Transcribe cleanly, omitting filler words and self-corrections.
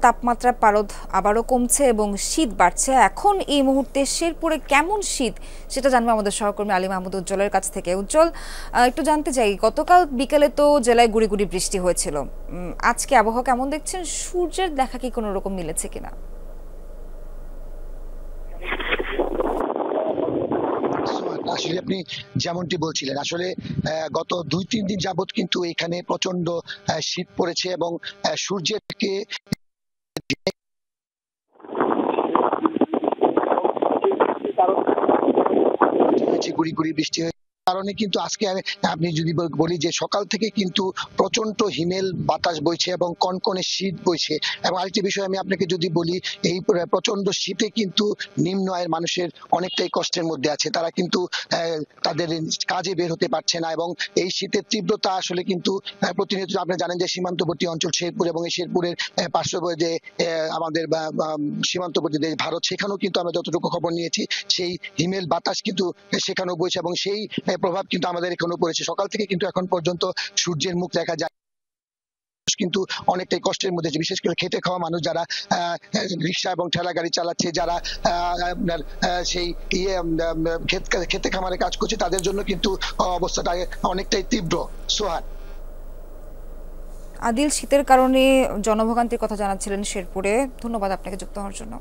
তাপমাত্রার পারদ আবারও কমছে এবং শীত বাড়ছে। এখন এই মুহূর্তে শেরপুরে কেমন শীত সেটা জানবো আমাদের সহকর্মী আলী মাহমুদ উজ্জ্বলের কাছ থেকে। উজ্জ্বল, একটু জানতে চাই, গতকাল বিকেলে তো জেলায় গুড়ি গুড়ি বৃষ্টি হয়েছিল, আজকে আবহাওয়া কেমন দেখছেন? সূর্যের দেখা কি কোনো রকম মিলেছে কিনা? আসলে আপনি যেমনটি বলছিলেন, আসলে গত 2-3 দিন যাবত কিন্তু এখানে প্রচন্ড শীত পড়েছে এবং সূর্যের থেকে গুড়ি গুড়ি বৃষ্টি হয়েছে কারণে কিন্তু আজকে আপনি যদি বলি যে সকাল থেকে কিন্তু প্রচন্ড হিমেল বাতাস বইছে এবং কনকনে শীত বইছে। এবং আরেকটি বিষয় আমি আপনাকে যদি বলি, এই প্রচন্ড শীতে কিন্তু নিম্ন আয়ের মানুষের অনেকটাই কষ্টের মধ্যে আছে। তারা কিন্তু তাদের কাজে বের হতে পারছে না এবং এই শীতের তীব্রতা আসলে কিন্তু প্রতিনিয়ত, আপনি জানেন যে সীমান্তবর্তী অঞ্চল শেরপুর এবং এই শেরপুরের পার্শ্ববর্তী যে আমাদের সীমান্তবর্তী দেশ ভারত, সেখানেও কিন্তু আমরা যতটুকু খবর নিয়েছি সেই হিমেল বাতাস কিন্তু সেখানেও বইছে এবং সেই প্রভাব কিন্তু আমাদের এখানেও পড়েছে। সকাল থেকে কিন্তু এখন পর্যন্ত সূর্যের মুখ দেখা যায় কিন্তু অনেকটাই কষ্টের মধ্যে, বিশেষ করে খেটে খাওয়া মানুষ যারা রিক্সা এবং ঠেলা গাড়ি চালাচ্ছে, যারা সেই খেতে খামারে কাজ করছে, তাদের জন্য কিন্তু অবস্থাটা অনেকটাই তীব্র। সোহান। আদিল, শীতের কারণে জনভোগান্তির কথা জানাচ্ছিলেন শেরপুরে। ধন্যবাদ আপনাকে যুক্ত হওয়ার জন্য।